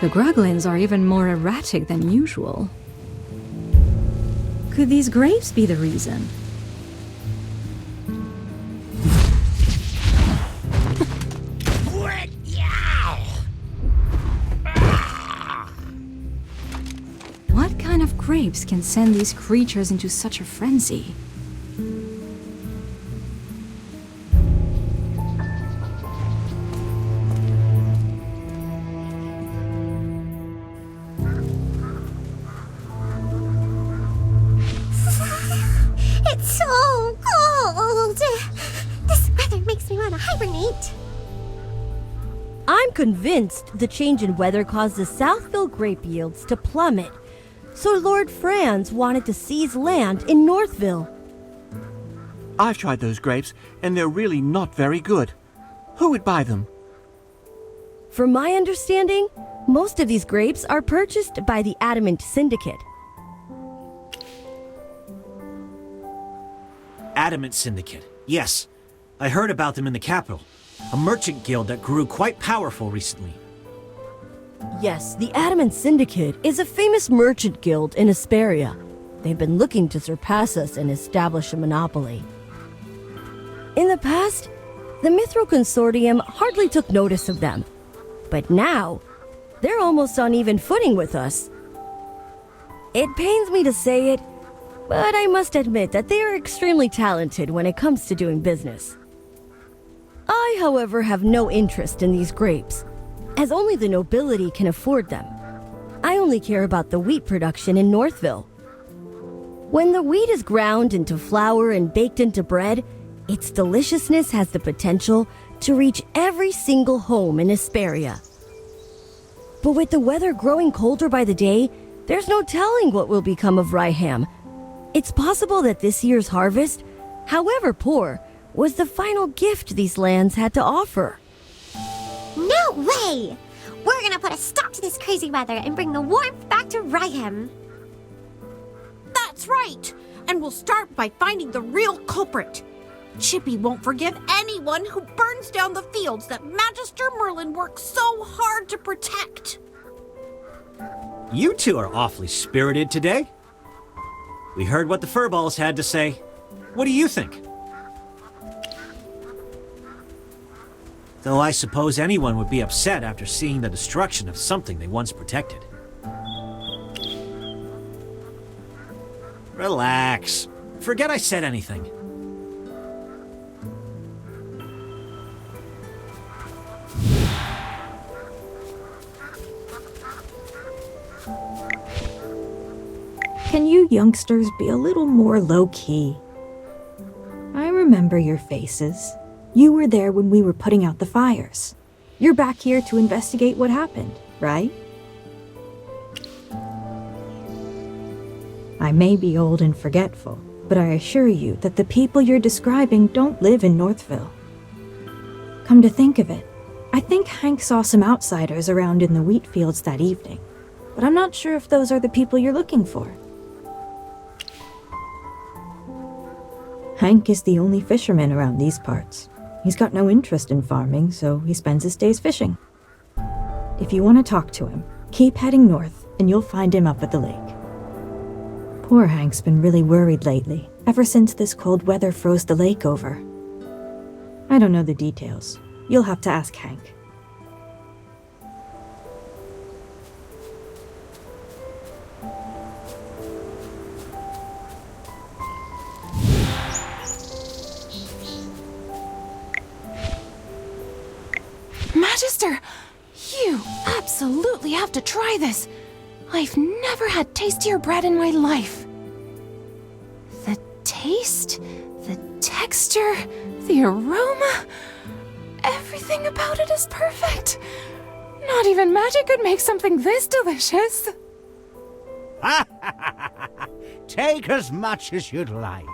The Gruglins are even more erratic than usual. Could these grapes be the reason? What kind of grapes can send these creatures into such a frenzy? It's so cold! This weather makes me want to hibernate. I'm convinced the change in weather caused the Southville grape yields to plummet. So Lord Franz wanted to seize land in Northville. I've tried those grapes, and they're really not very good. Who would buy them? From my understanding, most of these grapes are purchased by the Adamant Syndicate. Adamant Syndicate. Yes, I heard about them in the capital. A merchant guild that grew quite powerful recently. Yes, the Adamant Syndicate is a famous merchant guild in Hesperia. They've been looking to surpass us and establish a monopoly. In the past, the Mithril Consortium hardly took notice of them. But now, they're almost on even footing with us. It pains me to say it, but I must admit that they are extremely talented when it comes to doing business. I, however, have no interest in these grapes, as only the nobility can afford them. I only care about the wheat production in Northville. When the wheat is ground into flour and baked into bread, its deliciousness has the potential to reach every single home in Hesperia. But with the weather growing colder by the day, there's no telling what will become of Ryham. It's possible that this year's harvest, however poor, was the final gift these lands had to offer. No way! We're gonna put a stop to this crazy weather and bring the warmth back to Ryham. That's right! And we'll start by finding the real culprit. Chippy won't forgive anyone who burns down the fields that Magister Merlin worked so hard to protect. You two are awfully spirited today. We heard what the furballs had to say. What do you think? Though I suppose anyone would be upset after seeing the destruction of something they once protected. Relax. Forget I said anything. Can you youngsters be a little more low-key? I remember your faces. You were there when we were putting out the fires. You're back here to investigate what happened, right? I may be old and forgetful, but I assure you that the people you're describing don't live in Northville. Come to think of it, I think Hank saw some outsiders around in the wheat fields that evening, but I'm not sure if those are the people you're looking for. Hank is the only fisherman around these parts. He's got no interest in farming, so he spends his days fishing. If you want to talk to him, keep heading north, and you'll find him up at the lake. Poor Hank's been really worried lately, ever since this cold weather froze the lake over. I don't know the details. You'll have to ask Hank. Magister, you absolutely have to try this. I've never had tastier bread in my life. The taste, the texture, the aroma, everything about it is perfect. Not even magic could make something this delicious. Take as much as you'd like.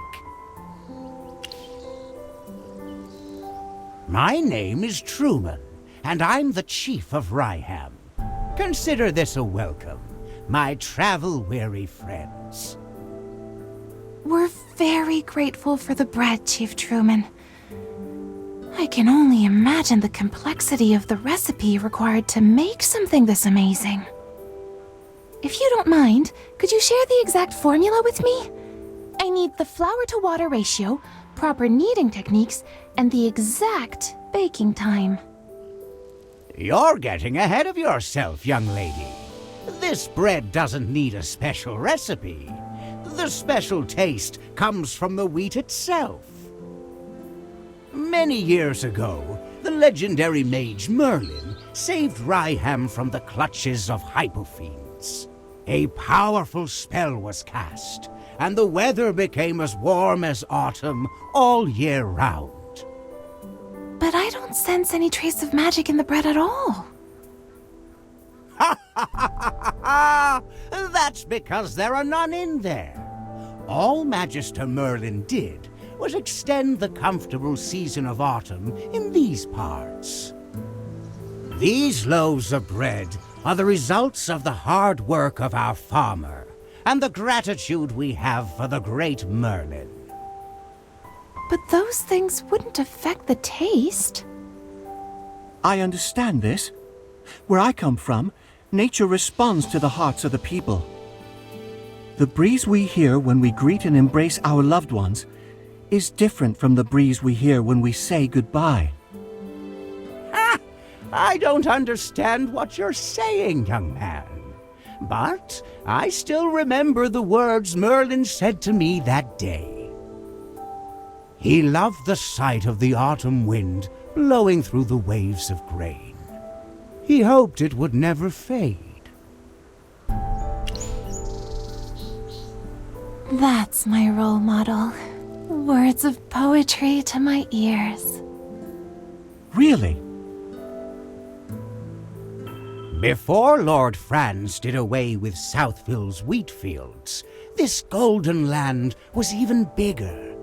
My name is Truman, and I'm the chief of Ryham. Consider this a welcome, my travel-weary friends. We're very grateful for the bread, Chief Truman. I can only imagine the complexity of the recipe required to make something this amazing. If you don't mind, could you share the exact formula with me? I need the flour to water ratio, proper kneading techniques, and the exact baking time. You're getting ahead of yourself, young lady. This bread doesn't need a special recipe. The special taste comes from the wheat itself. Many years ago, the legendary mage Merlin saved Ryham from the clutches of hypofiends. A powerful spell was cast, and the weather became as warm as autumn all year round. But I don't sense any trace of magic in the bread at all. That's because there are none in there. All Magister Merlin did was extend the comfortable season of autumn in these parts. These loaves of bread are the results of the hard work of our farmer and the gratitude we have for the great Merlin. But those things wouldn't affect the taste. I understand this. Where I come from, nature responds to the hearts of the people. The breeze we hear when we greet and embrace our loved ones is different from the breeze we hear when we say goodbye. I don't understand what you're saying, young man. But I still remember the words Merlin said to me that day. He loved the sight of the autumn wind blowing through the waves of grain. He hoped it would never fade. That's my role model. Words of poetry to my ears. Really? Before Lord Franz did away with Southville's wheat fields, this golden land was even bigger.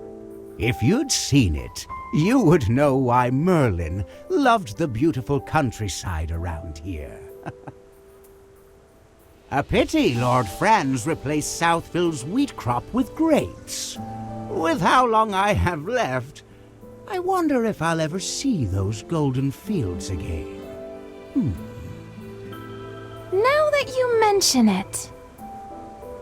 If you'd seen it, you would know why Merlin loved the beautiful countryside around here. A pity Lord Franz replaced Southville's wheat crop with grapes. With how long I have left, I wonder if I'll ever see those golden fields again. Now that you mention it.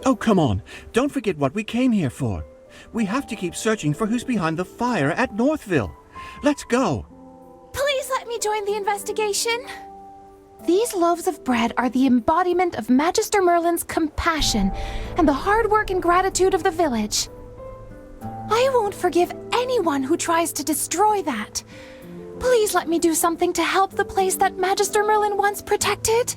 Oh, come on. Don't forget what we came here for. We have to keep searching for who's behind the fire at Northville. Let's go. Please let me join the investigation. These loaves of bread are the embodiment of Magister Merlin's compassion and the hard work and gratitude of the village. I won't forgive anyone who tries to destroy that. Please let me do something to help the place that Magister Merlin once protected.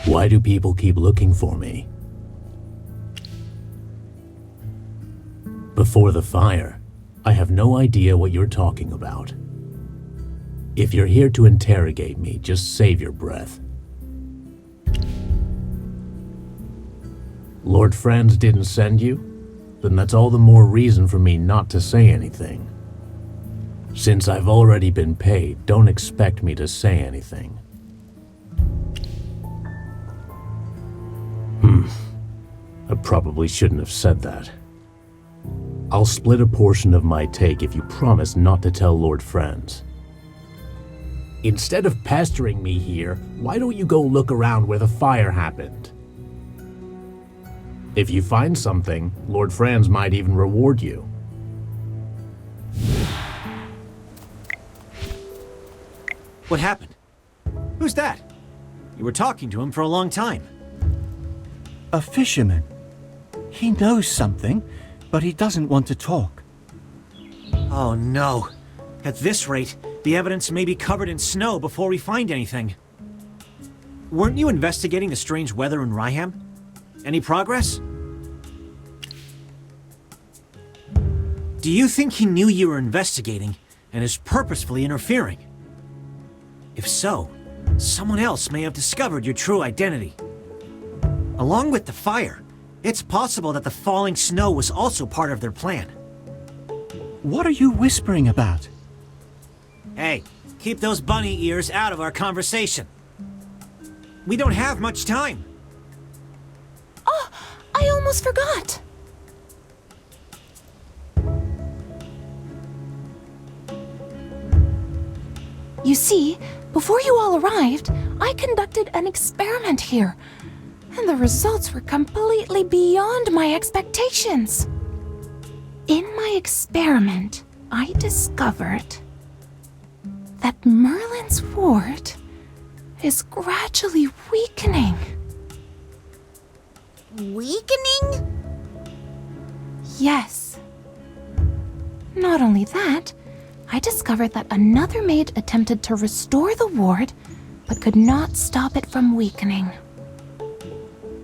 Why do people keep looking for me? Before the fire, I have no idea what you're talking about. If you're here to interrogate me, just save your breath. Lord Franz didn't send you? Then that's all the more reason for me not to say anything. Since I've already been paid, don't expect me to say anything. I probably shouldn't have said that. I'll split a portion of my take if you promise not to tell Lord Franz. Instead of pestering me here, why don't you go look around where the fire happened? If you find something, Lord Franz might even reward you. What happened? Who's that? You were talking to him for a long time. A fisherman. He knows something, but he doesn't want to talk. Oh no. At this rate, the evidence may be covered in snow before we find anything. Weren't you investigating the strange weather in Ryham? Any progress? Do you think he knew you were investigating and is purposefully interfering? If so, someone else may have discovered your true identity. Along with the fire, It's possible that the falling snow was also part of their plan. What are you whispering about? Hey, keep those bunny ears out of our conversation. We don't have much time. Oh, I almost forgot. You see, before you all arrived, I conducted an experiment here, and the results were completely beyond my expectations. In my experiment, I discovered that Merlin's ward is gradually weakening. Weakening? Yes. Not only that, I discovered that another maid attempted to restore the ward, but could not stop it from weakening.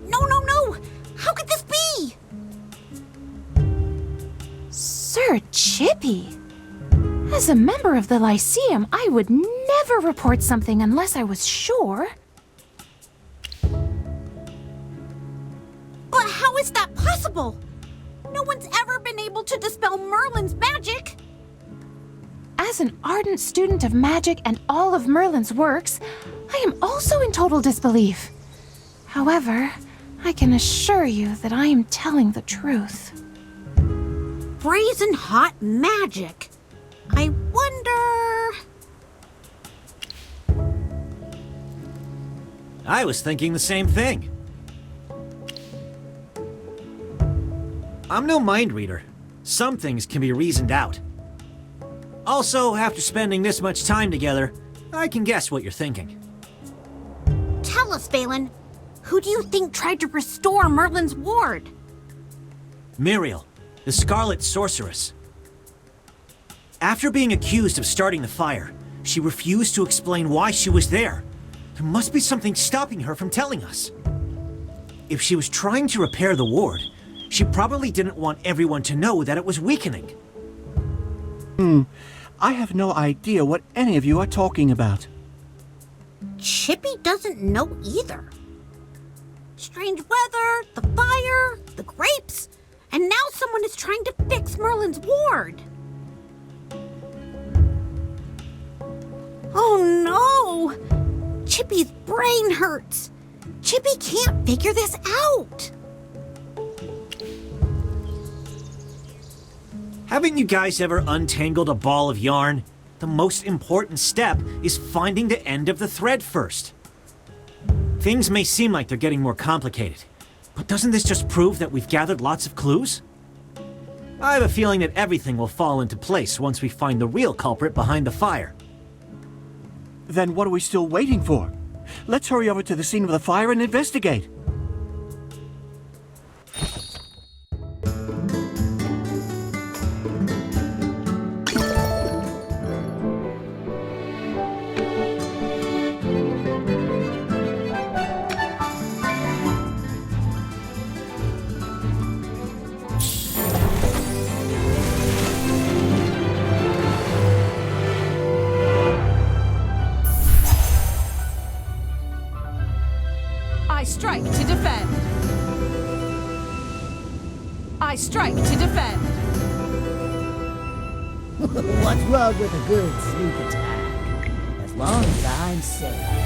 No! How could this be? Sir Chippy! As a member of the Lyceum, I would never report something unless I was sure. But how is that possible? No one's ever been able to dispel Merlin's magic. As an ardent student of magic and all of Merlin's works, I am also in total disbelief. However, I can assure you that I am telling the truth. Brazen hot magic. I wonder... I was thinking the same thing. I'm no mind reader. Some things can be reasoned out. Also, after spending this much time together, I can guess what you're thinking. Tell us, Valen. Who do you think tried to restore Merlin's ward? Muriel, the Scarlet Sorceress. After being accused of starting the fire, she refused to explain why she was there. There must be something stopping her from telling us. If she was trying to repair the ward, she probably didn't want everyone to know that it was weakening. I have no idea what any of you are talking about. Chippy doesn't know either. Strange weather, the fire, the grapes, and now someone is trying to fix Merlin's ward. Oh no! Chippy's brain hurts. Chippy can't figure this out. Haven't you guys ever untangled a ball of yarn? The most important step is finding the end of the thread first. Things may seem like they're getting more complicated, but doesn't this just prove that we've gathered lots of clues? I have a feeling that everything will fall into place once we find the real culprit behind the fire. Then what are we still waiting for? Let's hurry over to the scene of the fire and investigate. I strike to defend. I strike to defend. What's wrong with a good sneak attack? As long as I'm safe.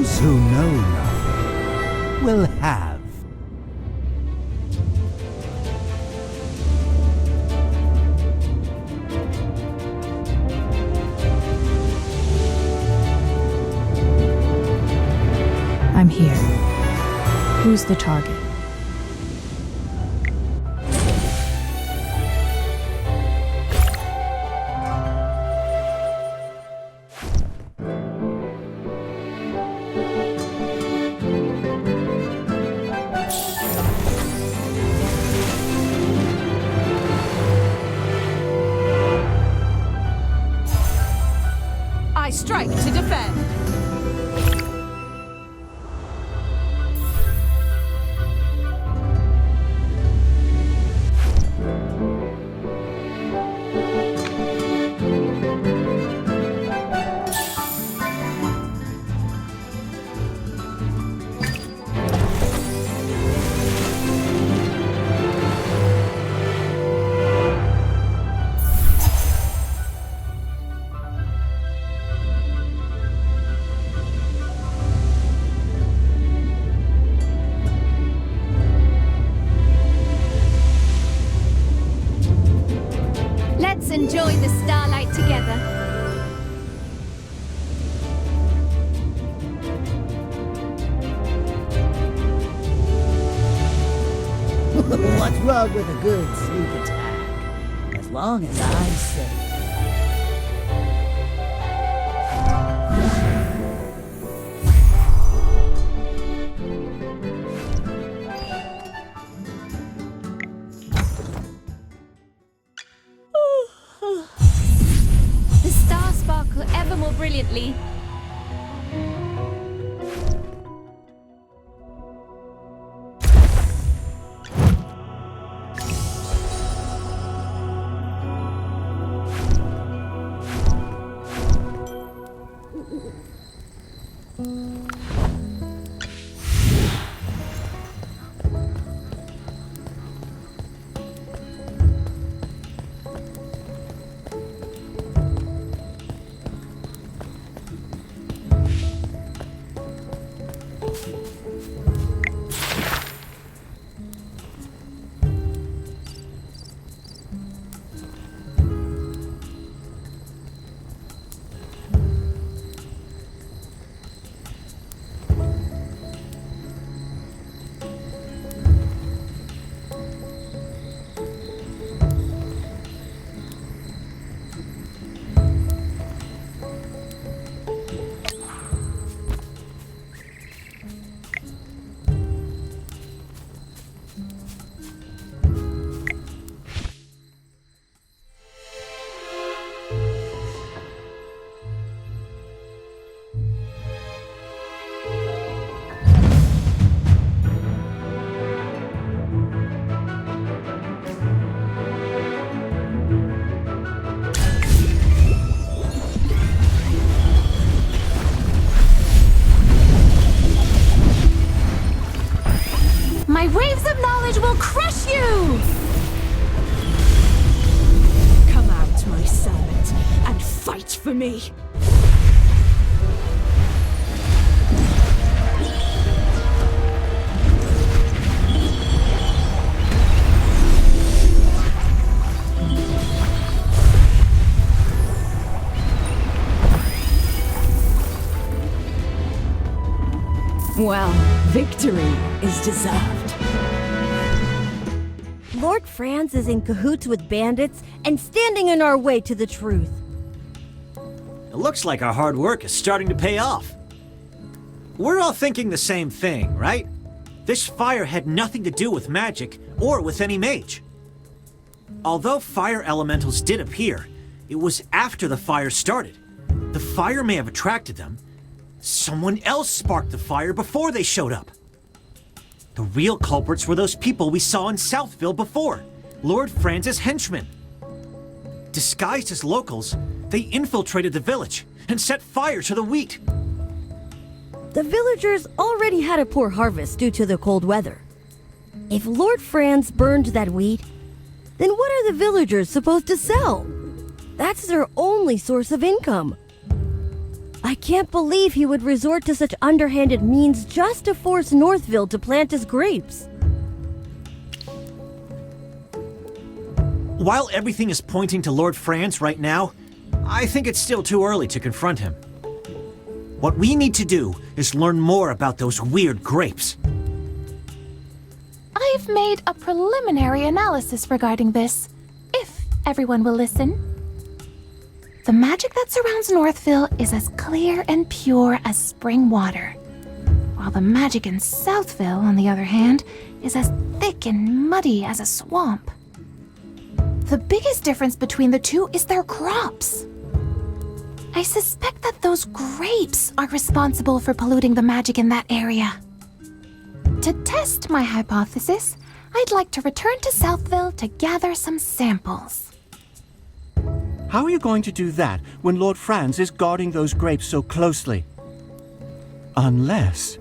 Those who know nothing will have. I'm here. Who's the target? I strike to defend. Let's enjoy the starlight together. What's wrong with a good sneak attack? As long as I'm safe. The stars sparkle ever more brilliantly. My waves of knowledge will crush you! Come out, my servant, and fight for me. Well, victory is deserved. Lord Franz is in cahoots with bandits and standing in our way to the truth. It looks like our hard work is starting to pay off. We're all thinking the same thing, right? This fire had nothing to do with magic or with any mage. Although fire elementals did appear, it was after the fire started. The fire may have attracted them. Someone else sparked the fire before they showed up. The real culprits were those people we saw in Southville before, Lord Franz's henchmen. Disguised as locals, they infiltrated the village and set fire to the wheat. The villagers already had a poor harvest due to the cold weather. If Lord Franz burned that wheat, then what are the villagers supposed to sell? That's their only source of income. I I can't believe he would resort to such underhanded means just to force Northville to plant his grapes. While everything is pointing to Lord Franz right now, I think it's still too early to confront him. What we need to do is learn more about those weird grapes. I've made a preliminary analysis regarding this, if everyone will listen. The magic that surrounds Northville is as clear and pure as spring water, while the magic in Southville, on the other hand, is as thick and muddy as a swamp. The biggest difference between the two is their crops. I suspect that those grapes are responsible for polluting the magic in that area. To test my hypothesis, I'd like to return to Southville to gather some samples. How are you going to do that when Lord Franz is guarding those grapes so closely? Unless...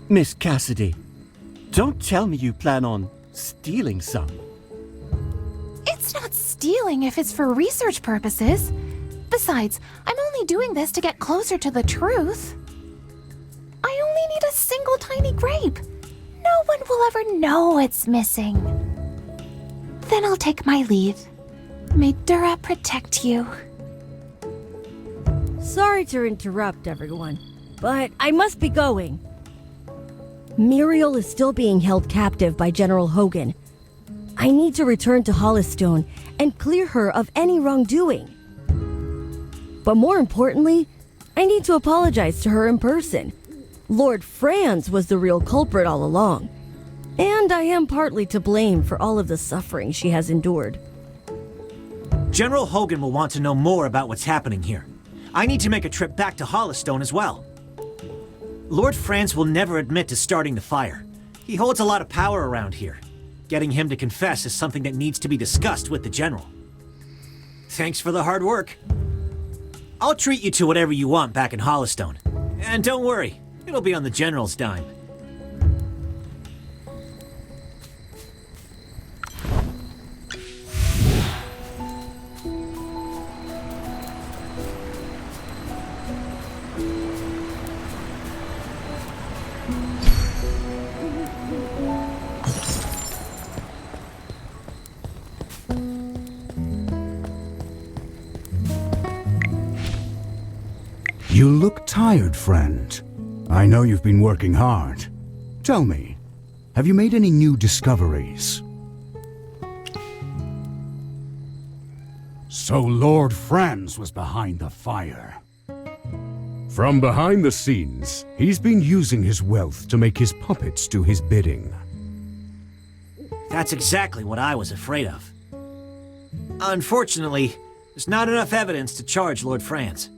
Miss Cassidy, don't tell me you plan on stealing some. It's not stealing if it's for research purposes. Besides, I'm only doing this to get closer to the truth. I only need a single tiny grape. No one will ever know it's missing. Then I'll take my leave. May Dura protect you. Sorry to interrupt, everyone, but I must be going. Muriel is still being held captive by General Hogan. I need to return to Hollystone and clear her of any wrongdoing. But more importantly, I need to apologize to her in person. Lord Franz was the real culprit all along, and I am partly to blame for all of the suffering she has endured. General Hogan will want to know more about what's happening here. I need to make a trip back to Hollystone as well. Lord Franz will never admit to starting the fire. He holds a lot of power around here. Getting him to confess is something that needs to be discussed with the General. Thanks for the hard work. I'll treat you to whatever you want back in Hollystone. And don't worry, it'll be on the General's dime. You look tired, friend. I know you've been working hard. Tell me, have you made any new discoveries? So Lord Franz was behind the fire. From behind the scenes, he's been using his wealth to make his puppets do his bidding. That's exactly what I was afraid of. Unfortunately, there's not enough evidence to charge Lord Franz.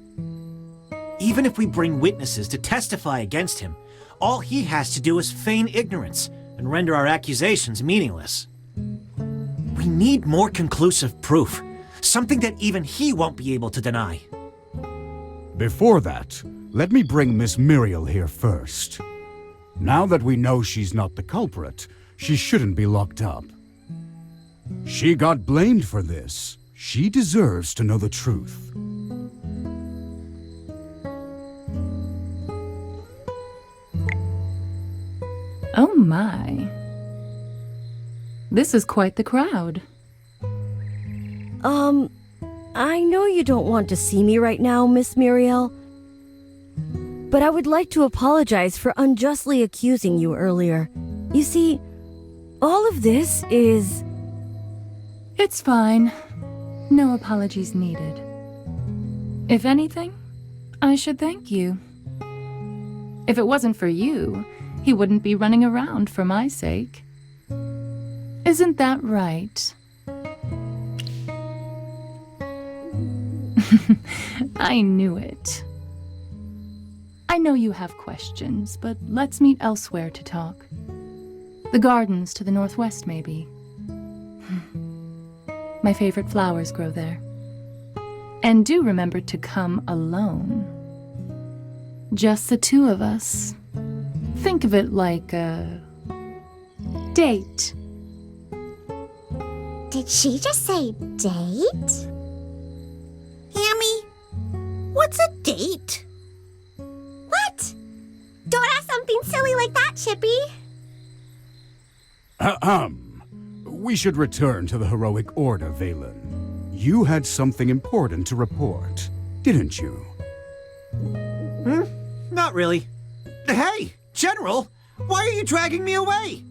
Even if we bring witnesses to testify against him, all he has to do is feign ignorance and render our accusations meaningless. We need more conclusive proof, something that even he won't be able to deny. Before that, let me bring Miss Muriel here first. Now that we know she's not the culprit, she shouldn't be locked up. She got blamed for this. She deserves to know the truth. Oh my. This is quite the crowd. I know you don't want to see me right now, Miss Muriel, but I would like to apologize for unjustly accusing you earlier. You see, all of this is... It's fine. No apologies needed. If anything, I should thank you. If it wasn't for you, he wouldn't be running around for my sake. Isn't that right? I knew it. I know you have questions, but let's meet elsewhere to talk. The gardens to the northwest, maybe. My favorite flowers grow there. And do remember to come alone. Just the two of us. Think of it like a date. Did she just say date? Hammy, what's a date? What? Don't ask something silly like that, Chippy. We should return to the heroic order, Valen. You had something important to report, didn't you? Not really. Hey, General! Why are you dragging me away?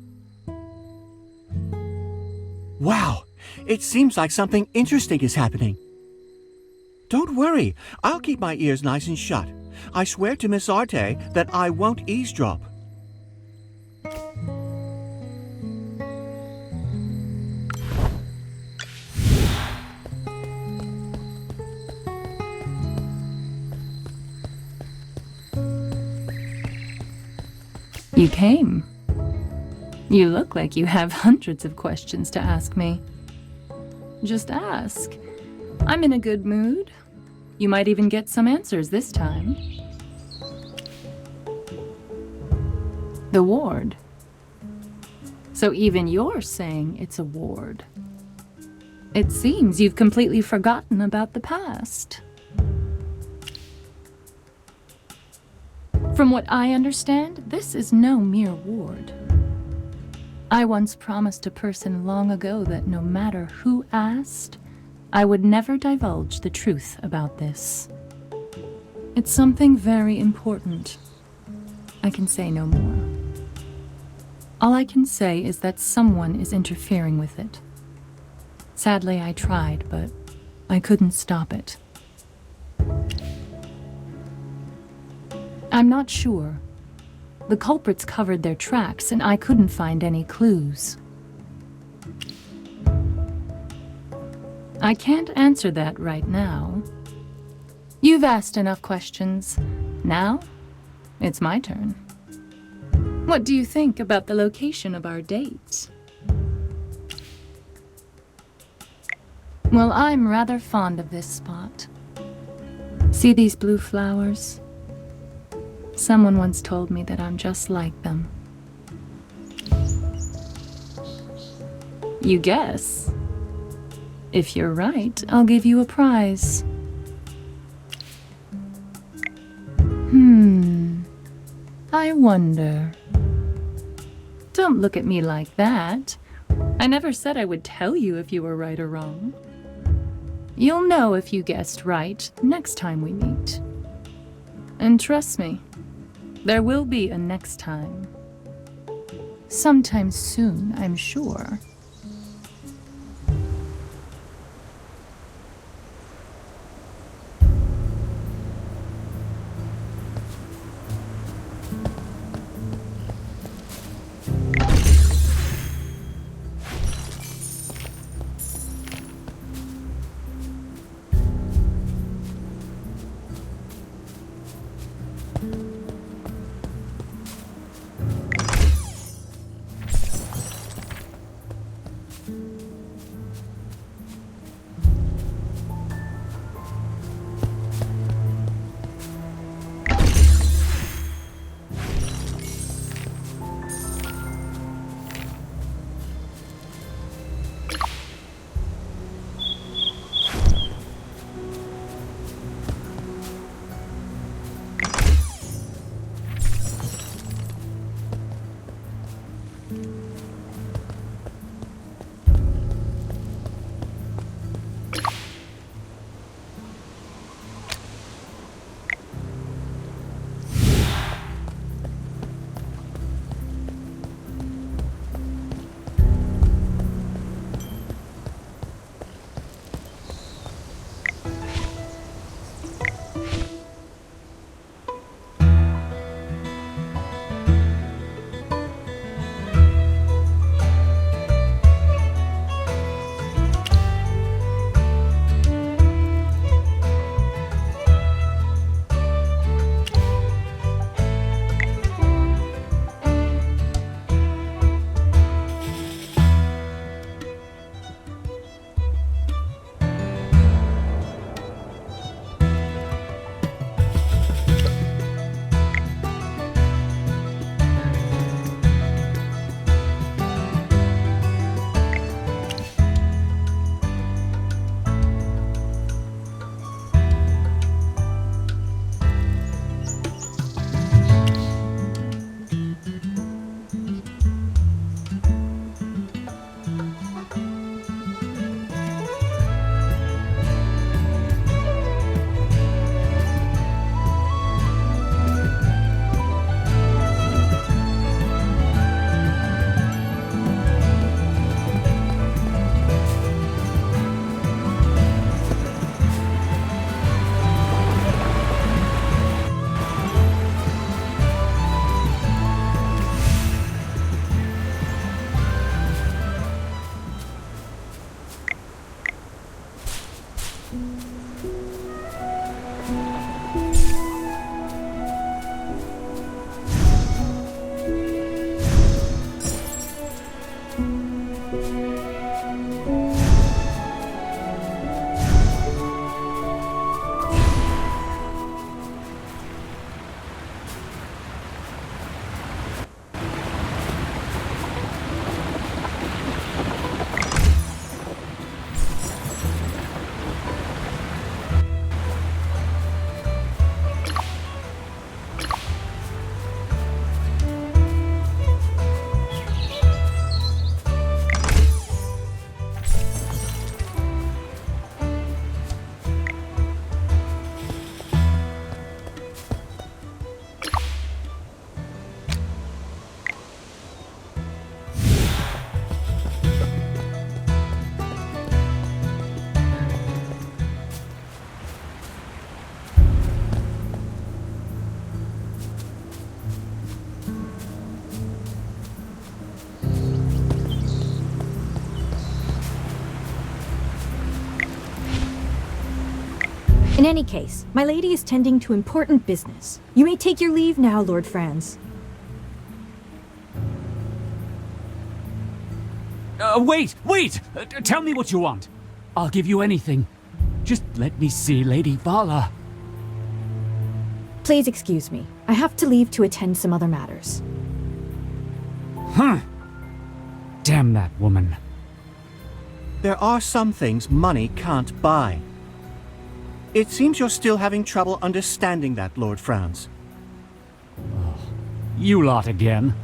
Wow, it seems like something interesting is happening. Don't worry, I'll keep my ears nice and shut. I swear to Miss Arte that I won't eavesdrop. You came. You look like you have hundreds of questions to ask me. Just ask. I'm in a good mood. You might even get some answers this time. The ward. So even you're saying it's a ward. It seems you've completely forgotten about the past. From what I understand, this is no mere ward. I once promised a person long ago that no matter who asked, I would never divulge the truth about this. It's something very important. I can say no more. All I can say is that someone is interfering with it. Sadly, I tried, but I couldn't stop it. I'm not sure. The culprits covered their tracks, and I couldn't find any clues. I can't answer that right now. You've asked enough questions. Now, it's my turn. What do you think about the location of our date? Well, I'm rather fond of this spot. See these blue flowers? Someone once told me that I'm just like them. You guess? If you're right, I'll give you a prize. I wonder. Don't look at me like that. I never said I would tell you if you were right or wrong. You'll know if you guessed right next time we meet. And trust me, there will be a next time. Sometime soon, I'm sure. In any case, my lady is tending to important business. You may take your leave now, Lord Franz. Wait! Tell me what you want. I'll give you anything. Just let me see Lady Vala. Please excuse me. I have to leave to attend some other matters. Damn that woman. There are some things money can't buy. It seems you're still having trouble understanding that, Lord Franz. You lot again.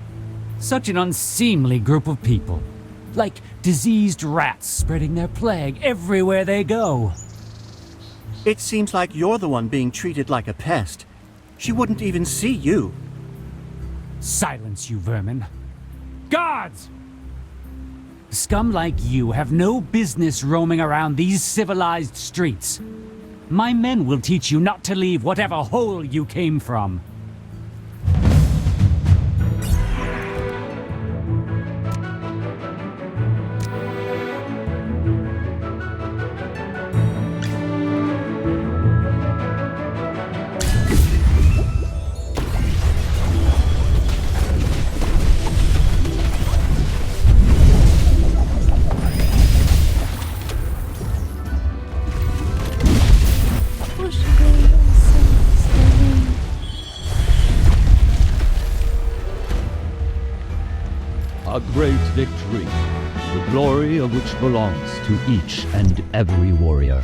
Such an unseemly group of people. Like diseased rats spreading their plague everywhere they go. It seems like you're the one being treated like a pest. She wouldn't even see you. Silence, you vermin. Guards! Scum like you have no business roaming around these civilized streets. My men will teach you not to leave whatever hole you came from. A great victory, the glory of which belongs to each and every warrior.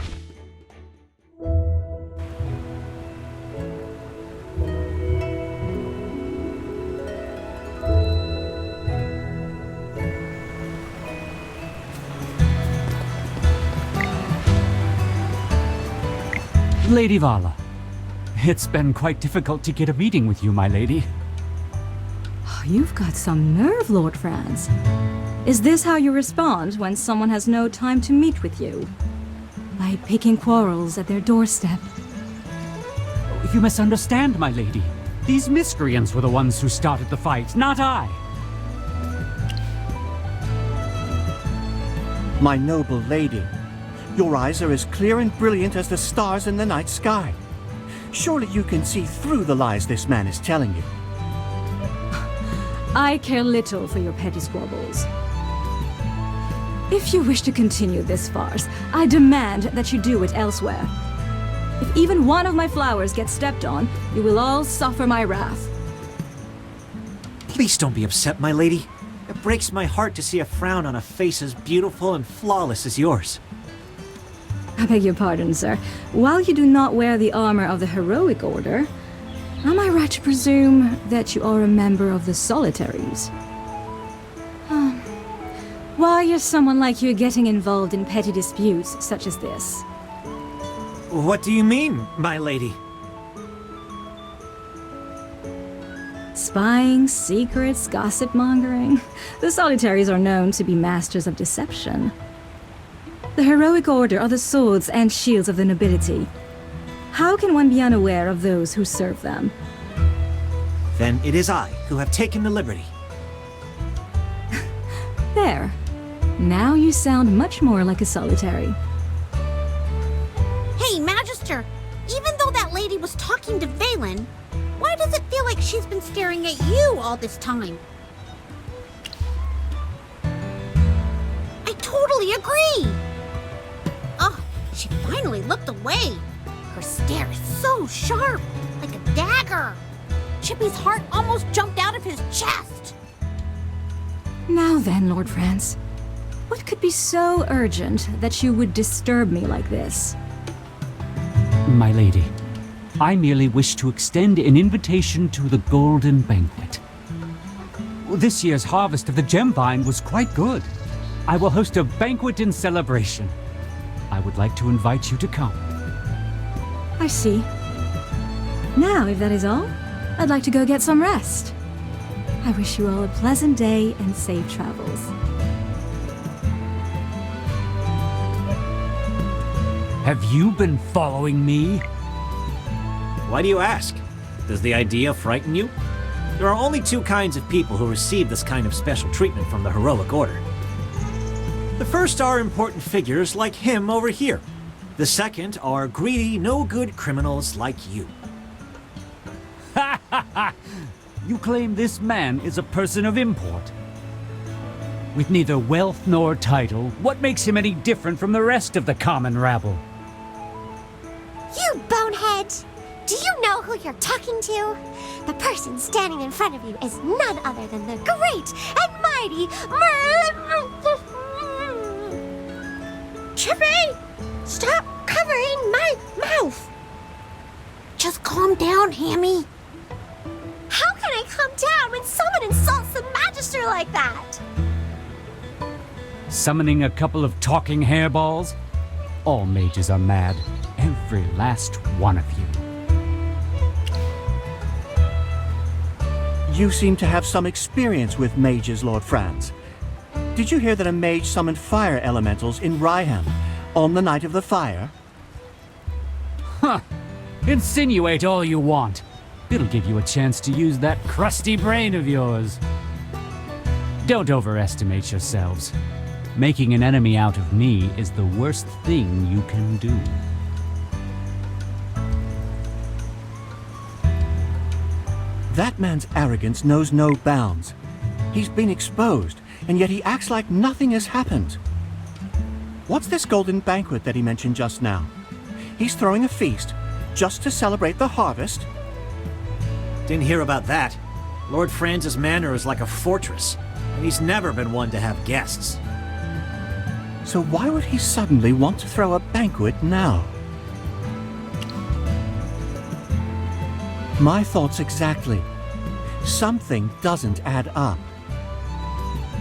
Lady Vala, it's been quite difficult to get a meeting with you, my lady. You've got some nerve, Lord Franz. Is this how you respond when someone has no time to meet with you? By picking quarrels at their doorstep? You misunderstand, my lady. These miscreants were the ones who started the fight, not I. My noble lady, your eyes are as clear and brilliant as the stars in the night sky. Surely you can see through the lies this man is telling you. I care little for your petty squabbles. If you wish to continue this farce, I demand that you do it elsewhere. If even one of my flowers gets stepped on, you will all suffer my wrath. Please don't be upset, my lady. It breaks my heart to see a frown on a face as beautiful and flawless as yours. I beg your pardon, sir. While you do not wear the armor of the heroic order, am I right to presume that you are a member of the Solitaries? Why is someone like you getting involved in petty disputes such as this? What do you mean, my lady? Spying, secrets, gossip-mongering. The Solitaries are known to be masters of deception. The heroic order are the swords and shields of the nobility. How can one be unaware of those who serve them? Then it is I who have taken the liberty. There. Now you sound much more like a Solitary. Hey, Magister! Even though that lady was talking to Valen, why does it feel like she's been staring at you all this time? I totally agree! Oh, she finally looked away. Her stare is so sharp, like a dagger. Chippy's heart almost jumped out of his chest. Now then, Lord Franz, what could be so urgent that you would disturb me like this? My lady, I merely wish to extend an invitation to the Golden Banquet. This year's harvest of the gem vine was quite good. I will host a banquet in celebration. I would like to invite you to come. I see. Now, if that is all, I'd like to go get some rest. I wish you all a pleasant day and safe travels. Have you been following me? Why do you ask? Does the idea frighten you? There are only two kinds of people who receive this kind of special treatment from the heroic order. The first are important figures like him over here. The second are greedy, no-good criminals like you. Ha ha ha! You claim this man is a person of import. With neither wealth nor title, what makes him any different from the rest of the common rabble? You bonehead! Do you know who you're talking to? The person standing in front of you is none other than the great and mighty Chippy! Stop covering my mouth! Just calm down, Hammy. How can I calm down when someone insults the Magister like that? Summoning a couple of talking hairballs? All mages are mad. Every last one of you. You seem to have some experience with mages, Lord Franz. Did you hear that a mage summoned fire elementals in Ryham on the night of the fire? Huh. Insinuate all you want. It'll give you a chance to use that crusty brain of yours. Don't overestimate yourselves. Making an enemy out of me is the worst thing you can do. That man's arrogance knows no bounds. He's been exposed, and yet he acts like nothing has happened. What's this golden banquet that he mentioned just now? He's throwing a feast just to celebrate the harvest? Didn't hear about that. Lord Franz's manor is like a fortress, and he's never been one to have guests. So why would he suddenly want to throw a banquet now? My thoughts exactly. Something doesn't add up.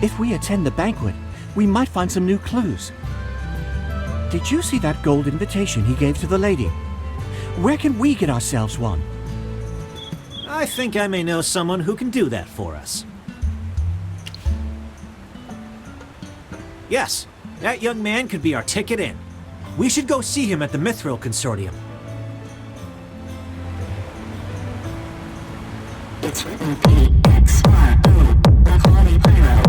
If we attend the banquet, we might find some new clues. Did you see that gold invitation he gave to the lady? Where can we get ourselves one? I think I may know someone who can do that for us. Yes, that young man could be our ticket in. We should go see him at the Mithril Consortium. It's written PXRO, the Quality Pyro.